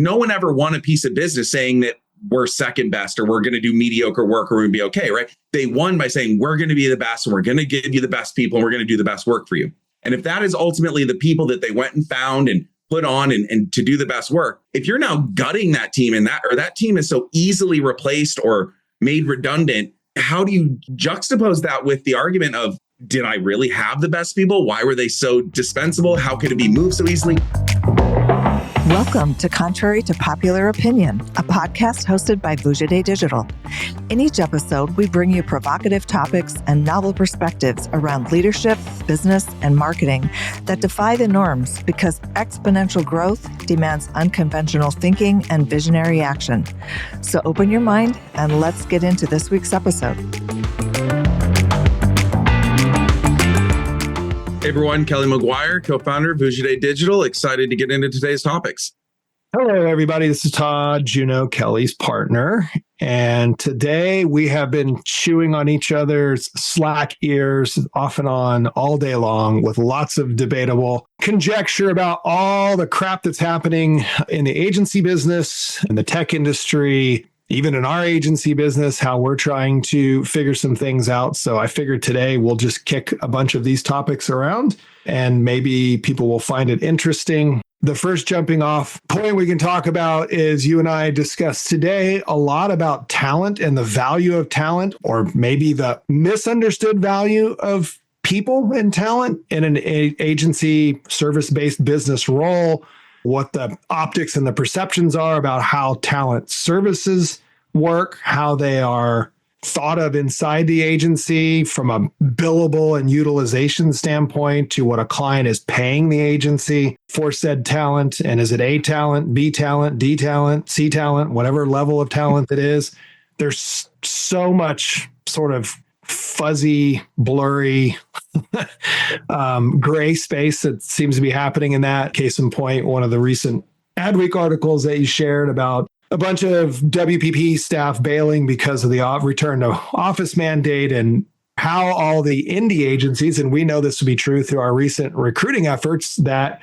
no one ever won a piece of business saying that we're second best or we're going to do mediocre work or we're going to be okay, right? They won by saying we're going to be the best and we're going to give you the best people and we're going to do the best work for you. And if that is ultimately the people that they went and found and put on and to do the best work, if you're now gutting that team and that team is so easily replaced or made redundant, how do you juxtapose that with the argument of, did I really have the best people? Why were they so dispensable? How could it be moved so easily? Welcome to Contrary to Popular Opinion, a podcast hosted by Decoded Digital. In each episode, we bring you provocative topics and novel perspectives around leadership, business, and marketing that defy the norms because exponential growth demands unconventional thinking and visionary action. So open your mind and let's get into this week's episode. Hey everyone, Kelly McGuire, co-founder of Decoded Digital. Excited to get into today's topics. Hello, everybody. This is Todd, Juno, Kelly's partner. And today we have been chewing on each other's slack ears off and on all day long with lots of debatable conjecture about all the crap that's happening in the agency business, in the tech industry, even in our agency business, how we're trying to figure some things out. So I figured today we'll just kick a bunch of these topics around and maybe people will find it interesting. The first jumping off point we can talk about is you and I discussed today a lot about talent and the value of talent, or maybe the misunderstood value of people and talent in an agency service-based business role, what the optics and the perceptions are about how talent services work, how they are thought of inside the agency from a billable and utilization standpoint to what a client is paying the agency for said talent. And is it A talent, B talent, D talent, C talent, whatever level of talent it is? There's so much sort of fuzzy, blurry, gray space that seems to be happening in that. Case in point, one of the recent Adweek articles that you shared about a bunch of WPP staff bailing because of the return to office mandate and how all the indie agencies, and we know this to be true through our recent recruiting efforts, that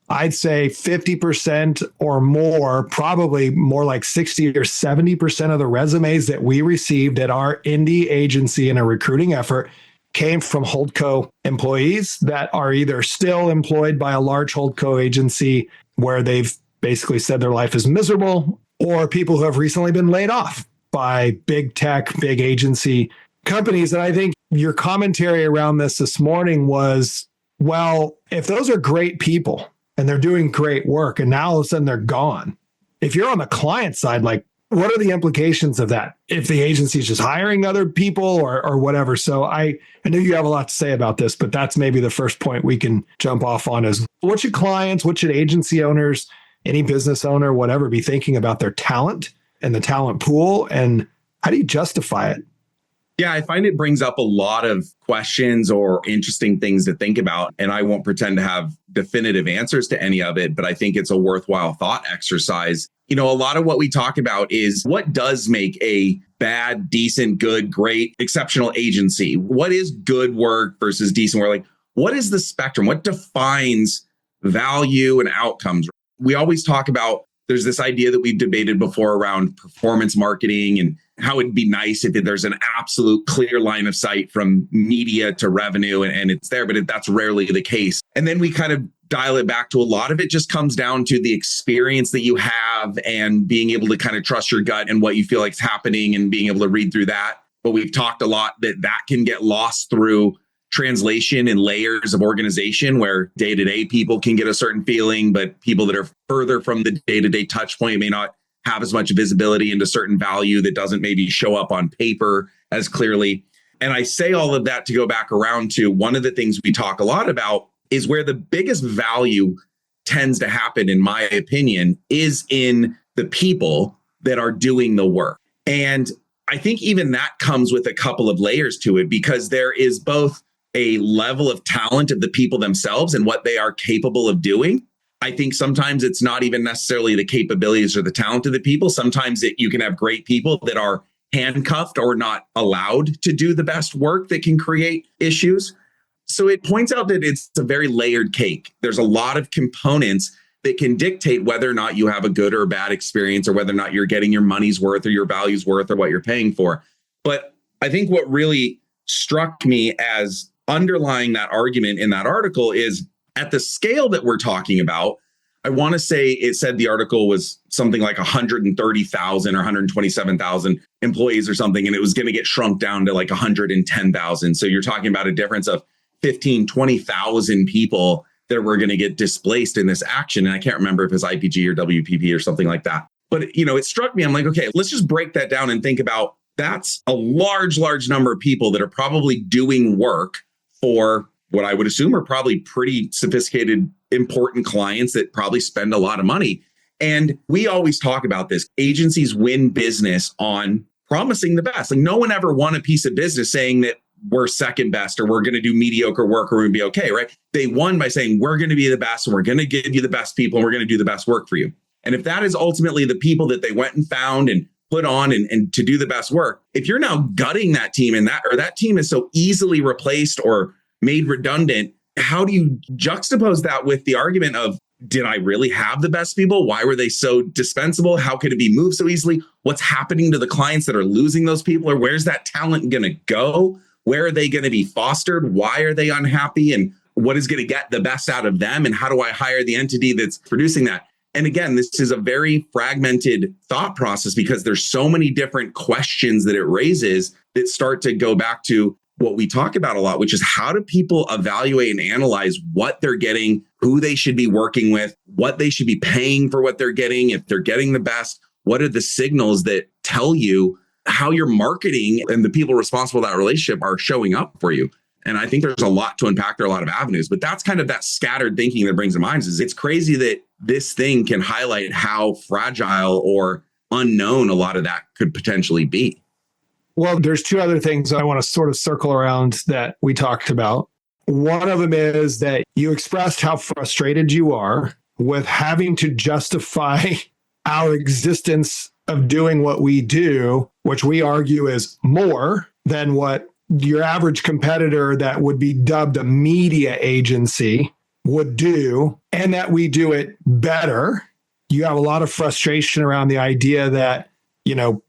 I'd say 50% or more, probably more like 60 or 70% of the resumes that we received at our indie agency in a recruiting effort came from Holdco employees that are either still employed by a large Holdco agency where they've basically said their life is miserable, or people who have recently been laid off by big tech, big agency companies. And I think your commentary around this morning was, well, if those are great people and they're doing great work and now all of a sudden they're gone, if you're on the client side, like, what are the implications of that? If the agency is just hiring other people or whatever. So I know you have a lot to say about this, but that's maybe the first point we can jump off on is what should clients, what should agency owners, any business owner, whatever, be thinking about their talent and the talent pool, and how do you justify it? Yeah, I find it brings up a lot of questions or interesting things to think about. And I won't pretend to have definitive answers to any of it, but I think it's a worthwhile thought exercise. You know, a lot of what we talk about is what does make a bad, decent, good, great, exceptional agency? What is good work versus decent work? Like, what is the spectrum? What defines value and outcomes? We always talk about, there's this idea that we've debated before around performance marketing and how it'd be nice if there's an absolute clear line of sight from media to revenue and it's there, but that's rarely the case. And then we kind of dial it back to a lot of it just comes down to the experience that you have and being able to kind of trust your gut and what you feel like is happening and being able to read through that. But we've talked a lot that can get lost through translation and layers of organization where day-to-day people can get a certain feeling, but people that are further from the day-to-day touch point may not have as much visibility into certain value that doesn't maybe show up on paper as clearly. And I say all of that to go back around to one of the things we talk a lot about is where the biggest value tends to happen, in my opinion, is in the people that are doing the work. And I think even that comes with a couple of layers to it, because there is both a level of talent of the people themselves and what they are capable of doing. I think sometimes it's not even necessarily the capabilities or the talent of the people. Sometimes you can have great people that are handcuffed or not allowed to do the best work that can create issues. So it points out that it's a very layered cake. There's a lot of components that can dictate whether or not you have a good or bad experience, or whether or not you're getting your money's worth or your value's worth or what you're paying for. But I think what really struck me as underlying that argument in that article is at the scale that we're talking about. I want to say it said the article was something like 130,000 or 127,000 employees or something, and it was going to get shrunk down to like 110,000. So you're talking about a difference of 15, 20,000 people that were going to get displaced in this action. And I can't remember if it's IPG or WPP or something like that. But, it struck me. I'm like, okay, let's just break that down and think about that's a large number of people that are probably doing work for what I would assume are probably pretty sophisticated, important clients that probably spend a lot of money. And we always talk about this. Agencies win business on promising the best. Like no one ever won a piece of business saying that we're second best or we're going to do mediocre work or we're going to be okay, right? They won by saying we're going to be the best and we're going to give you the best people and we're going to do the best work for you. And if that is ultimately the people that they went and found and put on and to do the best work, if you're now gutting that team and that team is so easily replaced or made redundant, how do you juxtapose that with the argument of, did I really have the best people? Why were they so dispensable? How could it be moved so easily? What's happening to the clients that are losing those people? Or where's that talent going to go? Where are they going to be fostered? Why are they unhappy? And what is going to get the best out of them? And how do I hire the entity that's producing that? And again, this is a very fragmented thought process because there's so many different questions that it raises that start to go back to what we talk about a lot, which is how do people evaluate and analyze what they're getting, who they should be working with, what they should be paying for what they're getting, if they're getting the best, what are the signals that tell you how your marketing and the people responsible for that relationship are showing up for you. And I think there's a lot to unpack. There are a lot of avenues, but that's kind of that scattered thinking that brings to mind is it's crazy that this thing can highlight how fragile or unknown a lot of that could potentially be. Well, there's two other things I want to sort of circle around that we talked about. One of them is that you expressed how frustrated you are with having to justify our existence of doing what we do, which we argue is more than what your average competitor that would be dubbed a media agency would do, and that we do it better. You have a lot of frustration around the idea that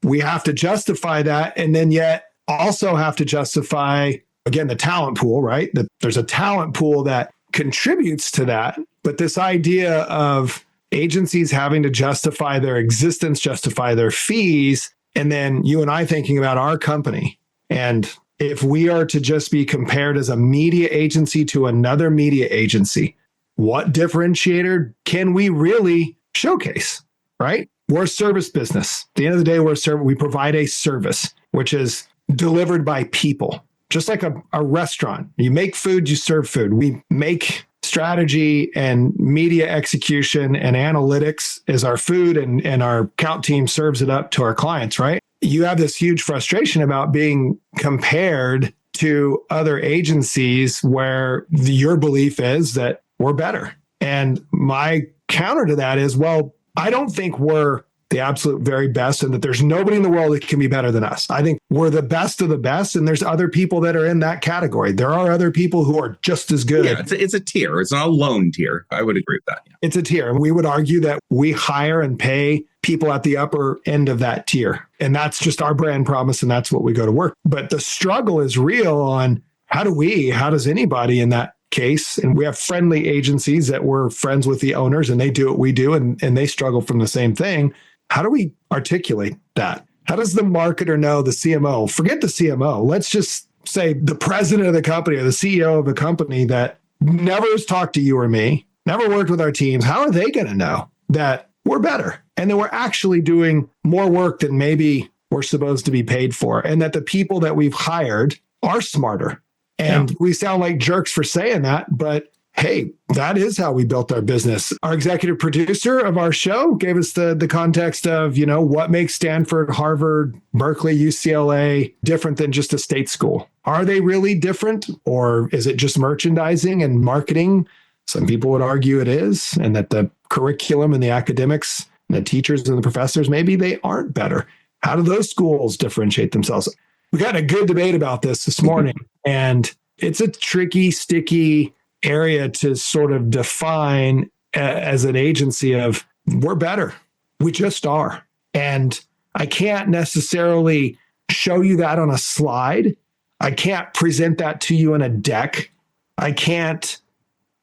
we have to justify that and then yet also have to justify, again, the talent pool, right? That there's a talent pool that contributes to that. But this idea of agencies having to justify their existence, justify their fees, and then you and I thinking about our company. And if we are to just be compared as a media agency to another media agency, what differentiator can we really showcase, right? We're a service business. At the end of the day, we provide a service, which is delivered by people, just like a restaurant. You make food, you serve food. We make strategy and media execution and analytics as our food, and our account team serves it up to our clients, right? You have this huge frustration about being compared to other agencies where your belief is that we're better. And my counter to that is, well, I don't think we're the absolute very best and that there's nobody in the world that can be better than us. I think we're the best of the best, and there's other people that are in that category. There are other people who are just as good. Yeah, it's a tier. It's not a lone tier. I would agree with that. Yeah. It's a tier. And we would argue that we hire and pay people at the upper end of that tier. And that's just our brand promise, and that's what we go to work. But the struggle is real on how does anybody in that case, and we have friendly agencies that we're friends with the owners and they do what we do and they struggle from the same thing. How do we articulate that? How does the marketer know, the CMO? Forget the CMO. Let's just say the president of the company or the CEO of a company that never has talked to you or me, never worked with our teams. How are they going to know that we're better and that we're actually doing more work than maybe we're supposed to be paid for, and that the people that we've hired are smarter? And we sound like jerks for saying that, but hey, that is how we built our business. Our executive producer of our show gave us the context of, what makes Stanford, Harvard, Berkeley, UCLA different than just a state school. Are they really different, or is it just merchandising and marketing? Some people would argue it is, and that the curriculum and the academics and the teachers and the professors, maybe they aren't better. How do those schools differentiate themselves? We got a good debate about this morning, and it's a tricky, sticky area to sort of define as an agency of we're better. We just are. And I can't necessarily show you that on a slide. I can't present that to you in a deck. I can't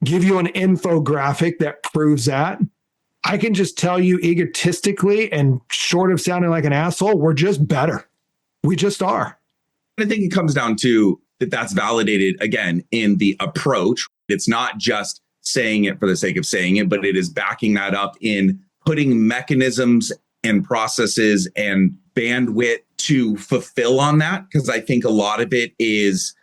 give you an infographic that proves that. I can just tell you egotistically and short of sounding like an asshole, we're just better. We just are. I think it comes down to that's validated again in the approach. It's not just saying it for the sake of saying it, but it is backing that up in putting mechanisms and processes and bandwidth to fulfill on that. Because I think a lot of it is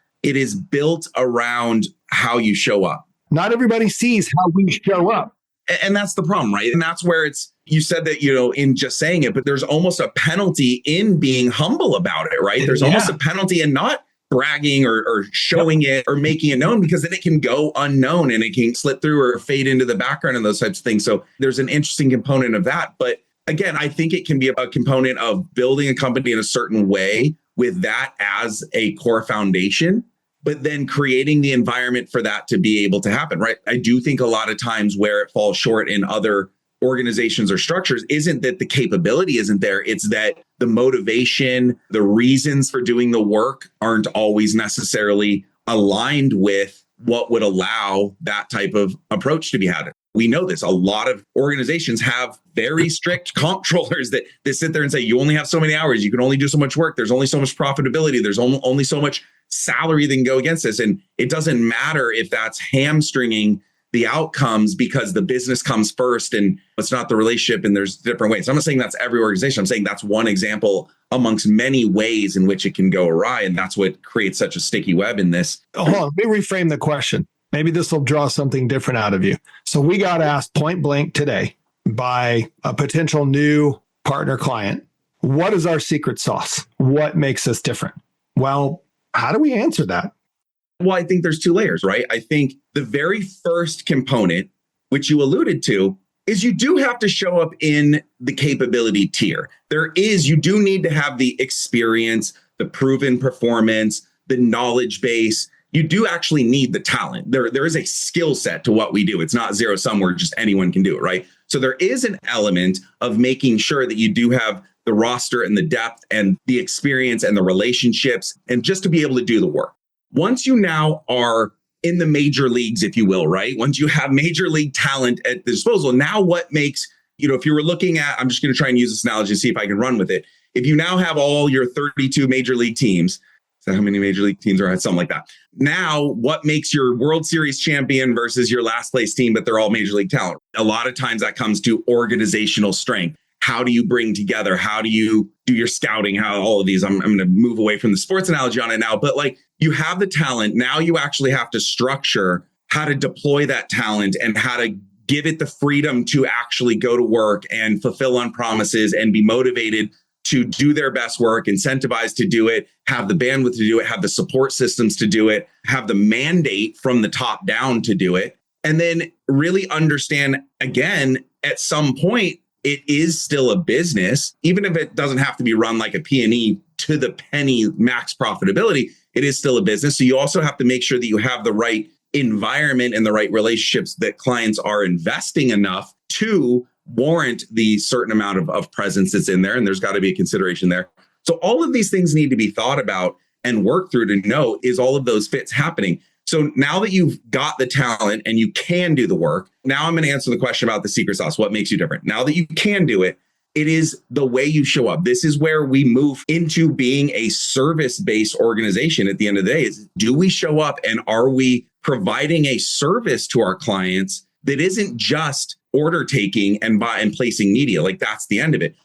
built around how you show up. Not everybody sees how we show up. And that's the problem, right? And that's where you said that, in just saying it, but there's almost a penalty in being humble about it, right? There's almost a penalty in not bragging or showing it or making it known, because then it can go unknown and it can slip through or fade into the background and those types of things. So there's an interesting component of that. But again, I think it can be a component of building a company in a certain way with that as a core foundation, but then creating the environment for that to be able to happen, right? I do think a lot of times where it falls short in other organizations or structures isn't that the capability isn't there. It's that the motivation, the reasons for doing the work aren't always necessarily aligned with what would allow that type of approach to be had. We know this. A lot of organizations have very strict comptrollers that sit there and say, you only have so many hours. You can only do so much work. There's only so much profitability. There's only so much salary that can go against this. And it doesn't matter if that's hamstringing the outcomes because the business comes first and it's not the relationship, and there's different ways. I'm not saying that's every organization. I'm saying that's one example amongst many ways in which it can go awry. And that's what creates such a sticky web in this. Hold on, let me reframe the question. Maybe this will draw something different out of you. So we got asked point blank today by a potential new partner client, what is our secret sauce? What makes us different? Well, how do we answer that? Well, I think there's two layers, right? I think the very first component, which you alluded to, is you do have to show up in the capability tier. You do need to have the experience, the proven performance, the knowledge base. You do actually need the talent. There is a skill set to what we do. It's not zero sum where just anyone can do it, right? So there is an element of making sure that you do have the roster and the depth and the experience and the relationships and just to be able to do the work. Once you now are in the major leagues, if you will, right? Once you have major league talent at the disposal, now what makes, if you were looking at, I'm just going to try and use this analogy to see if I can run with it. If you now have all your 32 major league teams, is that how many major league teams are at? Something like that. Now, what makes your World Series champion versus your last place team, but they're all major league talent? A lot of times that comes to organizational strength. How do you bring together? How do you do your scouting? How all of these, I'm going to move away from the sports analogy on it now, but you have the talent. Now you actually have to structure how to deploy that talent and how to give it the freedom to actually go to work and fulfill on promises and be motivated to do their best work, incentivized to do it, have the bandwidth to do it, have the support systems to do it, have the mandate from the top down to do it. And then really understand, again, at some point, it is still a business, even if it doesn't have to be run like a P&E to the penny max profitability, it is still a business. So you also have to make sure that you have the right environment and the right relationships, that clients are investing enough to warrant the certain amount of presence that's in there. And there's got to be a consideration there. So all of these things need to be thought about and worked through to know, is all of those fits happening? So now that you've got the talent and you can do the work, now I'm going to answer the question about the secret sauce. What makes you different? Now that you can do it, it is the way you show up. This is where we move into being a service-based organization at the end of the day. Is, do we show up and are we providing a service to our clients that isn't just order taking and placing media? That's the end of it.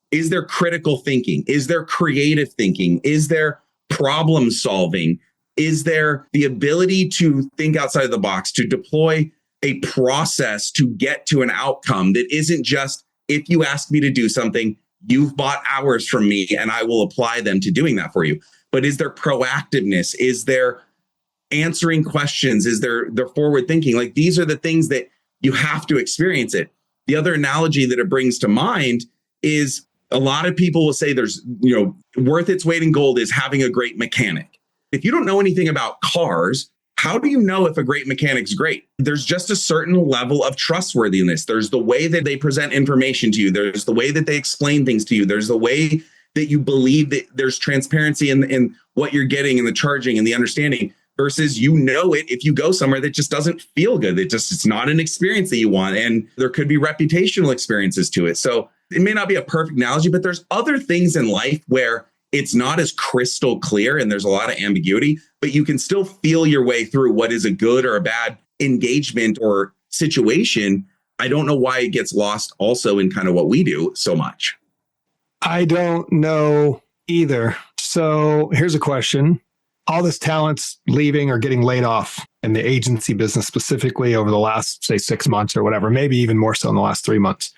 Is there critical thinking? Is there creative thinking? Is there problem solving? Is there the ability to think outside of the box, to deploy a process to get to an outcome that isn't just, if you ask me to do something, you've bought hours from me and I will apply them to doing that for you. But is there proactiveness? Is there answering questions? Is there forward thinking? These are the things that you have to experience it. The other analogy that it brings to mind is, a lot of people will say there's, worth its weight in gold is having a great mechanic. If you don't know anything about cars, how do you know if a great mechanic's great? There's just a certain level of trustworthiness. There's the way that they present information to you. There's the way that they explain things to you. There's the way that you believe that there's transparency in what you're getting and the charging and the understanding versus it if you go somewhere that just doesn't feel good. It's not an experience that you want. And there could be reputational experiences to it. So it may not be a perfect analogy, but there's other things in life where it's not as crystal clear and there's a lot of ambiguity, but you can still feel your way through what is a good or a bad engagement or situation. I don't know why it gets lost also in kind of what we do so much. I don't know either. So here's a question. All this talent's leaving or getting laid off in the agency business specifically over the last, say, 6 months or whatever, maybe even more so in the last 3 months.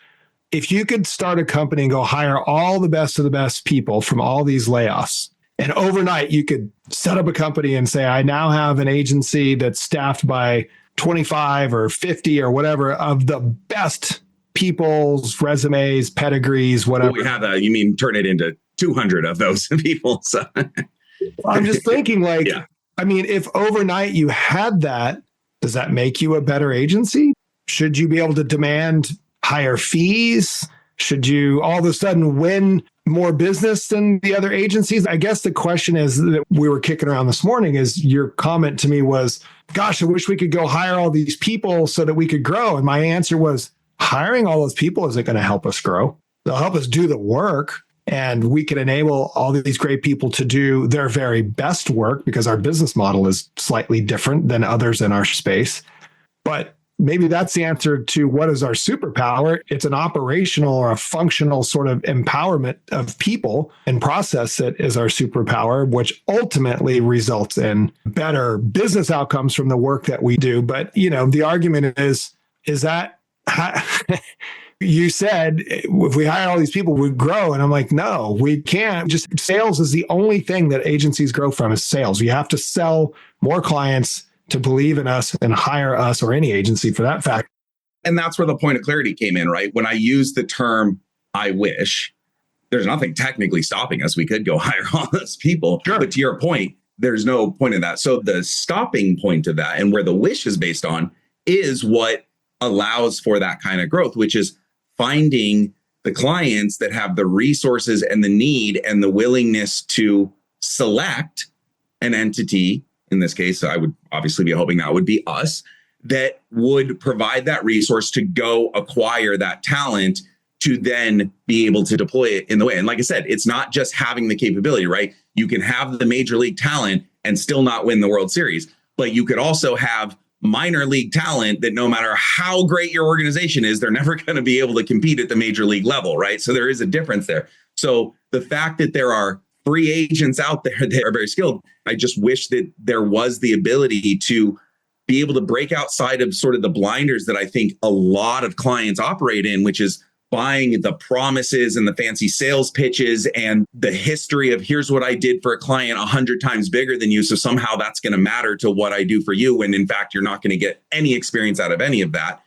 If you could start a company and go hire all the best of the best people from all these layoffs, and overnight you could set up a company and say, I now have an agency that's staffed by 25 or 50 or whatever of the best people's resumes, pedigrees, whatever. Well, we have you mean turn it into 200 of those people. So I'm just thinking I mean, if overnight you had that, does that make you a better agency? Should you be able to demand higher fees? Should you all of a sudden win more business than the other agencies? I guess the question is that we were kicking around this morning is your comment to me was, gosh, I wish we could go hire all these people so that we could grow. And my answer was, hiring all those people isn't going to help us grow. They'll help us do the work. And we can enable all these great people to do their very best work because our business model is slightly different than others in our space. But maybe that's the answer to what is our superpower. It's an operational or a functional sort of empowerment of people and process that is our superpower, which ultimately results in better business outcomes from the work that we do. But, the argument is that you said if we hire all these people, we grow. And I'm like, no, we can't. Just sales is the only thing that agencies grow from is sales. You have to sell more clients to believe in us and hire us or any agency for that fact. And that's where the point of clarity came in, right? When I use the term, I wish, there's nothing technically stopping us. We could go hire all those people. Sure. But to your point, there's no point in that. So the stopping point of that and where the wish is based on is what allows for that kind of growth, which is finding the clients that have the resources and the need and the willingness to select an entity. In this case, I would obviously be hoping that would be us, that would provide that resource to go acquire that talent to then be able to deploy it in the way. And like I said, it's not just having the capability, right? You can have the major league talent and still not win the World Series, but you could also have minor league talent that no matter how great your organization is, they're never going to be able to compete at the major league level, right? So there is a difference there. So the fact that there are free agents out there that are very skilled, I just wish that there was the ability to be able to break outside of sort of the blinders that I think a lot of clients operate in, which is buying the promises and the fancy sales pitches and the history of here's what I did for a client 100 times bigger than you. So somehow that's going to matter to what I do for you. And in fact, you're not going to get any experience out of any of that.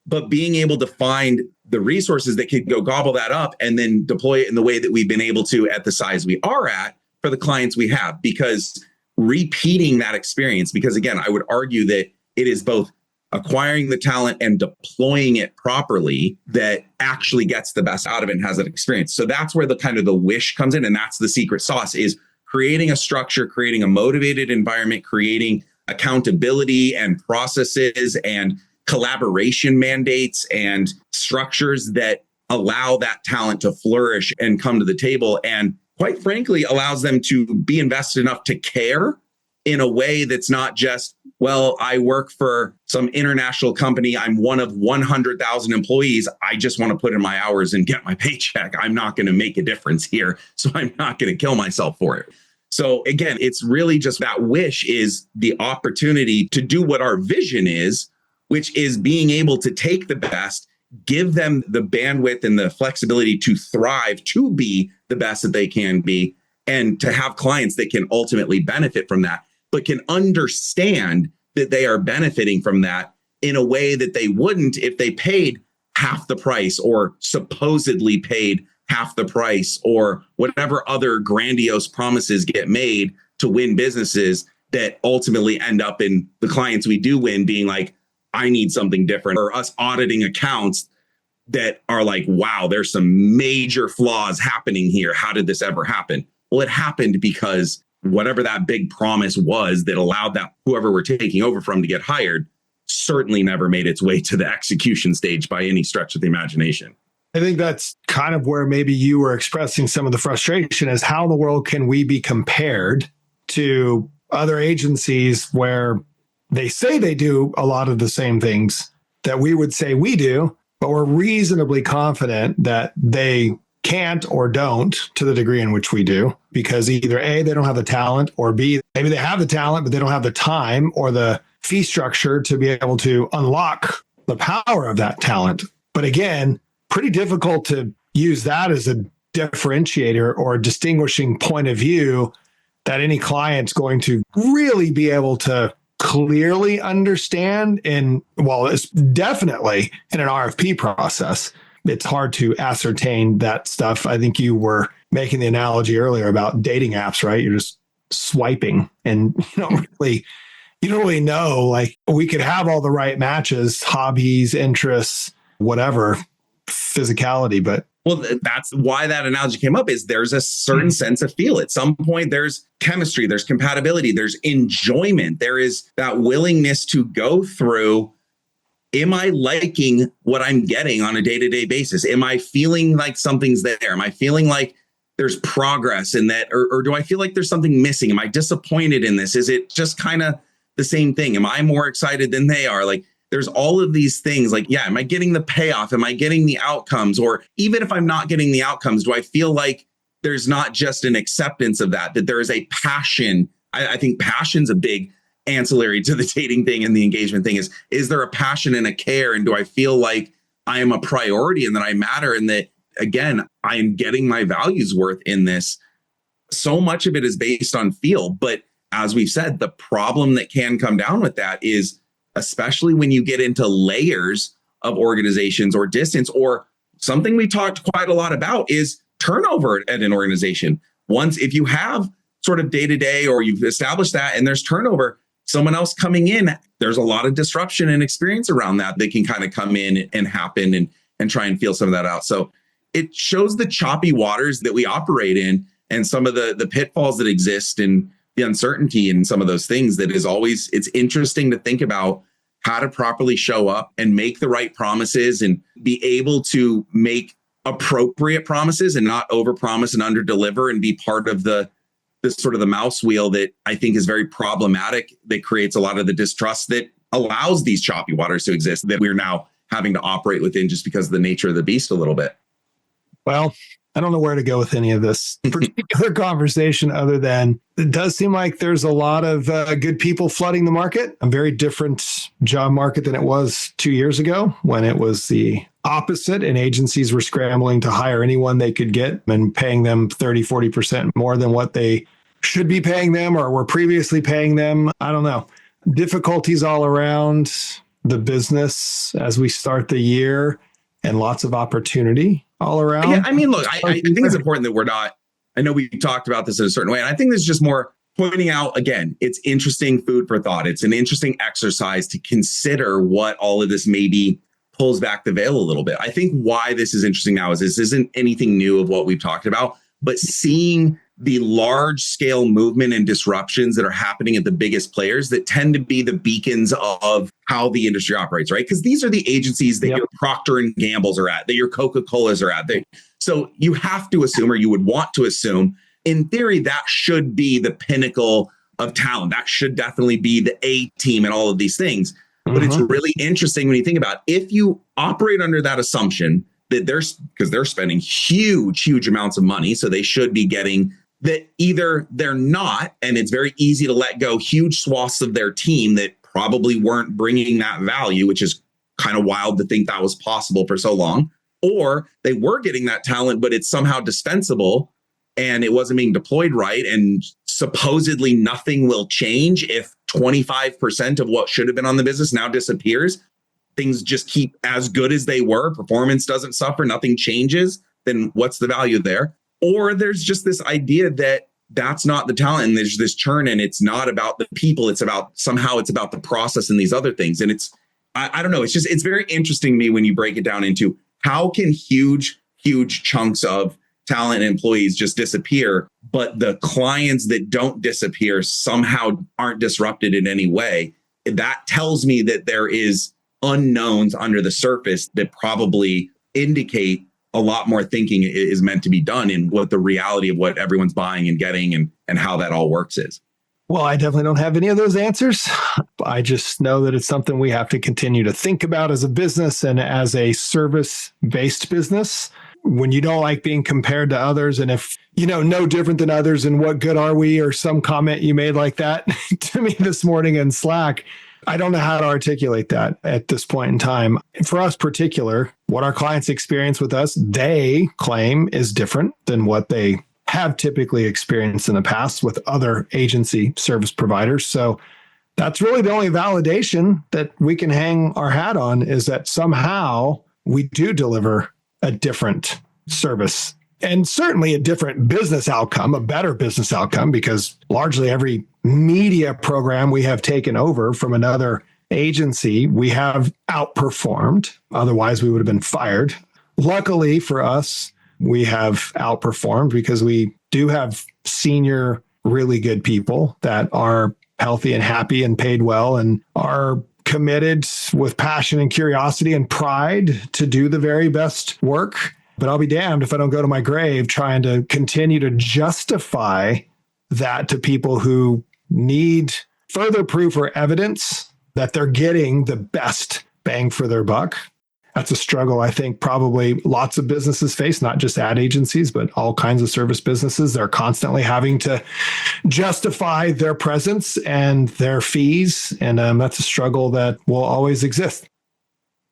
But being able to find the resources that could go gobble that up and then deploy it in the way that we've been able to at the size we are at for the clients we have, because repeating that experience, because again, I would argue that it is both acquiring the talent and deploying it properly that actually gets the best out of it and has that experience. So that's where the kind of the wish comes in. And that's the secret sauce, is creating a structure, creating a motivated environment, creating accountability and processes and collaboration mandates and structures that allow that talent to flourish and come to the table. And quite frankly, allows them to be invested enough to care in a way that's not just, well, I work for some international company. I'm one of 100,000 employees. I just want to put in my hours and get my paycheck. I'm not going to make a difference here. So I'm not going to kill myself for it. So again, it's really just that wish is the opportunity to do what our vision is, which is being able to take the best, give them the bandwidth and the flexibility to thrive, to be the best that they can be, and to have clients that can ultimately benefit from that, but can understand that they are benefiting from that in a way that they wouldn't if they paid half the price or supposedly paid half the price or whatever other grandiose promises get made to win businesses. that ultimately end up in the clients we do win being like, I need something different, or us auditing accounts that are like, wow, there's some major flaws happening here. How did this ever happen? Well, it happened because whatever that big promise was that allowed that whoever we're taking over from to get hired certainly never made its way to the execution stage by any stretch of the imagination. I think that's kind of where maybe you were expressing some of the frustration is how in the world can we be compared to other agencies where they say they do a lot of the same things that we would say we do, but we're reasonably confident that they can't or don't to the degree in which we do, because either A, they don't have the talent, or B, maybe they have the talent, but they don't have the time or the fee structure to be able to unlock the power of that talent. But again, pretty difficult to use that as a differentiator or a distinguishing point of view that any client's going to really be able to clearly understand. And well, it's definitely in an RFP process, it's hard to ascertain that stuff. I think you were making the analogy earlier about dating apps, right? You're just swiping and you don't really know, like we could have all the right matches, hobbies, interests, whatever, physicality, but well, that's why that analogy came up is there's a certain sense of feel. At some point, there's chemistry, there's compatibility, there's enjoyment. There is that willingness to go through, am I liking what I'm getting on a day-to-day basis? Am I feeling like something's there? Am I feeling like there's progress in that? Or do I feel like there's something missing? Am I disappointed in this? Is it just kind of the same thing? Am I more excited than they are? Like, there's all of these things like, yeah, am I getting the payoff? Am I getting the outcomes? Or even if I'm not getting the outcomes, do I feel like there's not just an acceptance of that there is a passion? I think passion's a big ancillary to the dating thing and the engagement thing is there a passion and a care? And do I feel like I am a priority and that I matter and that, again, I am getting my values worth in this? So much of it is based on feel. But as we've said, the problem that can come down with that is, especially when you get into layers of organizations or distance, or something we talked quite a lot about is turnover at an organization. Once, if you have sort of day-to-day or you've established that and there's turnover, someone else coming in, there's a lot of disruption and experience around that can kind of come in and happen and try and feel some of that out. So it shows the choppy waters that we operate in and some of the pitfalls that exist and the uncertainty and some of those things that is always, it's interesting to think about how to properly show up and make the right promises and be able to make appropriate promises and not overpromise and underdeliver and be part of this sort of the mouse wheel that I think is very problematic, that creates a lot of the distrust that allows these choppy waters to exist that we're now having to operate within just because of the nature of the beast a little bit. Well, I don't know where to go with any of this particular conversation other than it does seem like there's a lot of good people flooding the market, a very different job market than it was 2 years ago when it was the opposite and agencies were scrambling to hire anyone they could get and paying them 30, 40% more than what they should be paying them or were previously paying them. I don't know. Difficulties all around the business as we start the year and lots of opportunity all around. Yeah, I mean, look, I think it's important that we're not, I know we talked about this in a certain way, and I think this is just more pointing out, again, it's interesting food for thought. It's an interesting exercise to consider what all of this maybe pulls back the veil a little bit. I think why this is interesting now is this isn't anything new of what we've talked about, but seeing the large scale movement and disruptions that are happening at the biggest players that tend to be the beacons of how the industry operates, right? Because these are the agencies that your Procter and Gambles are at, that your Coca-Colas are at. So you have to assume, or you would want to assume, in theory, that should be the pinnacle of talent. That should definitely be the A team and all of these things. But it's really interesting when you think about if you operate under that assumption that because they're spending huge amounts of money, so they should be getting that. Either they're not, and it's very easy to let go huge swaths of their team that probably weren't bringing that value, which is kind of wild to think that was possible for so long, or they were getting that talent, but it's somehow dispensable and it wasn't being deployed right. And supposedly nothing will change if 25% of what should have been on the business now disappears. Things just keep as good as they were. Performance doesn't suffer. Nothing changes. Then what's the value there? Or there's just this idea that that's not the talent. And there's this churn, and it's not about the people. It's about the process and these other things. And I don't know. It's very interesting to me when you break it down into how can huge chunks of talent and employees just disappear, but the clients that don't disappear somehow aren't disrupted in any way. That tells me that there is unknowns under the surface that probably indicate a lot more thinking is meant to be done in what the reality of what everyone's buying and getting and how that all works is. Well, I definitely don't have any of those answers. I just know that it's something we have to continue to think about as a business and as a service-based business. When you don't like being compared to others, and if, no different than others, and what good are we, or some comment you made like that to me this morning in Slack, I don't know how to articulate that at this point in time. For us particular, what our clients experience with us, they claim is different than what they have typically experienced in the past with other agency service providers. So that's really the only validation that we can hang our hat on, is that somehow we do deliver a different service, and certainly a different business outcome, a better business outcome, because largely every media program we have taken over from another agency, we have outperformed. Otherwise, we would have been fired. Luckily for us, we have outperformed because we do have senior, really good people that are healthy and happy and paid well and are committed with passion and curiosity and pride to do the very best work. But I'll be damned if I don't go to my grave trying to continue to justify that to people who need further proof or evidence that they're getting the best bang for their buck. That's a struggle I think probably lots of businesses face, not just ad agencies, but all kinds of service businesses. They're constantly having to justify their presence and their fees. And that's a struggle that will always exist.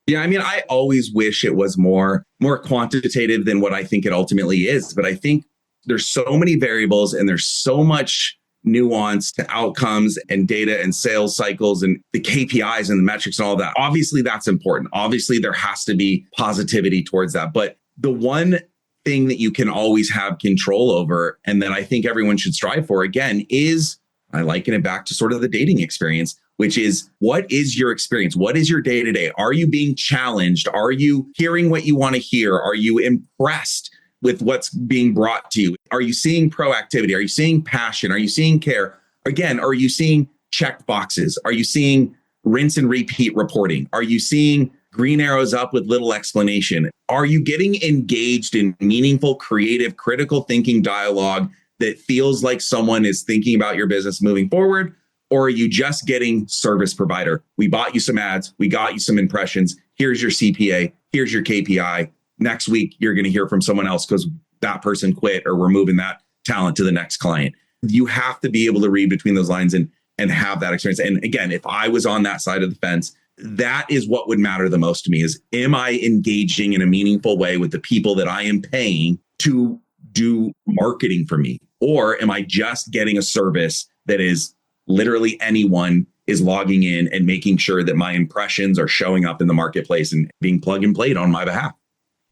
Yeah, I mean, I always wish it was more quantitative than what I think it ultimately is. But I think there's so many variables and there's so much nuance to outcomes and data and sales cycles and the KPIs and the metrics and all that. Obviously, that's important. Obviously, there has to be positivity towards that. But the one thing that you can always have control over, and that I think everyone should strive for, again, is, I liken it back to sort of the dating experience, which is, what is your experience? What is your day-to-day? Are you being challenged? Are you hearing what you want to hear? Are you impressed with what's being brought to you? Are you seeing proactivity? Are you seeing passion? Are you seeing care? Again, are you seeing checked boxes? Are you seeing rinse and repeat reporting? Are you seeing green arrows up with little explanation? Are you getting engaged in meaningful, creative, critical thinking dialogue that feels like someone is thinking about your business moving forward? Or are you just getting service provider? We bought you some ads. We got you some impressions. Here's your CPA. Here's your KPI. Next week, you're going to hear from someone else because that person quit, or we're moving that talent to the next client. You have to be able to read between those lines and have that experience. And again, if I was on that side of the fence, that is what would matter the most to me, is, am I engaging in a meaningful way with the people that I am paying to do marketing for me? Or am I just getting a service that is literally anyone is logging in and making sure that my impressions are showing up in the marketplace and being plug and played on my behalf?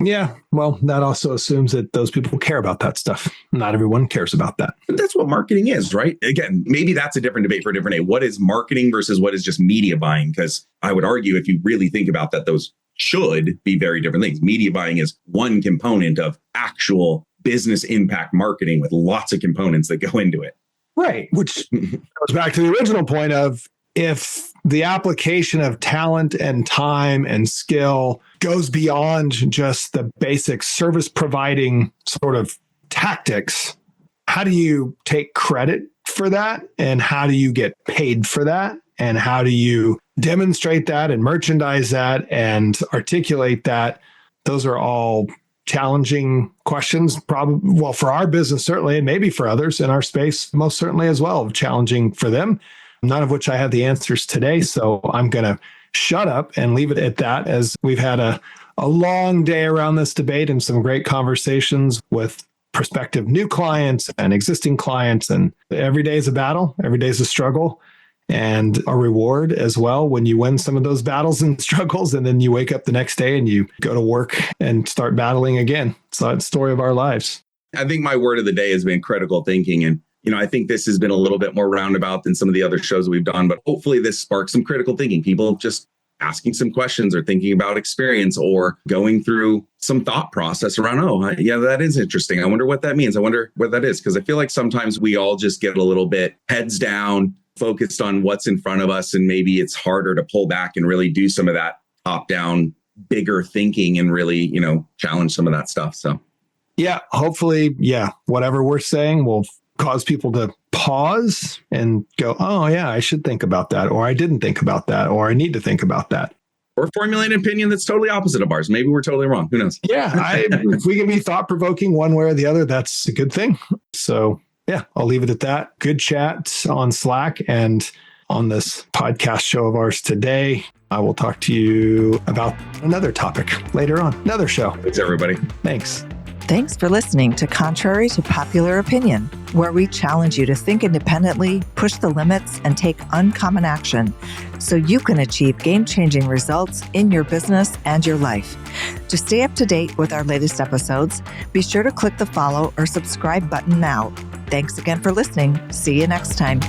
Yeah, well, that also assumes that those people care about that stuff. Not everyone cares about that. But that's what marketing is, right? Again, maybe that's a different debate for a different day. What is marketing versus what is just media buying? Because I would argue, if you really think about that, those should be very different things. Media buying is one component of actual business impact marketing with lots of components that go into it. Right, which goes back to the original point of, if the application of talent and time and skill goes beyond just the basic service providing sort of tactics, how do you take credit for that? And how do you get paid for that? And how do you demonstrate that and merchandise that and articulate that? Those are all challenging questions, probably, well, for our business, certainly, and maybe for others in our space, most certainly as well, challenging for them. None of which I have the answers today. So I'm going to shut up and leave it at that, as we've had a long day around this debate and some great conversations with prospective new clients and existing clients. And every day is a battle. Every day is a struggle, and a reward as well when you win some of those battles and struggles. And then you wake up the next day and you go to work and start battling again. So it's the story of our lives. I think my word of the day has been critical thinking. And I think this has been a little bit more roundabout than some of the other shows we've done, but hopefully this sparks some critical thinking. People just asking some questions or thinking about experience or going through some thought process around, yeah, that is interesting. I wonder what that means. I wonder what that is. Because I feel like sometimes we all just get a little bit heads down, focused on what's in front of us. And maybe it's harder to pull back and really do some of that top down, bigger thinking and really, challenge some of that stuff. So, yeah, hopefully, whatever we're saying will cause people to pause and go, oh, yeah, I should think about that. Or I didn't think about that. Or I need to think about that. Or formulate an opinion that's totally opposite of ours. Maybe we're totally wrong. Who knows? Yeah, if we can be thought-provoking one way or the other, that's a good thing. So, yeah, I'll leave it at that. Good chat on Slack and on this podcast show of ours today. I will talk to you about another topic later on, another show. Thanks, everybody. Thanks. Thanks for listening to Contrary to Popular Opinion, where we challenge you to think independently, push the limits, and take uncommon action so you can achieve game-changing results in your business and your life. To stay up to date with our latest episodes, be sure to click the follow or subscribe button now. Thanks again for listening. See you next time.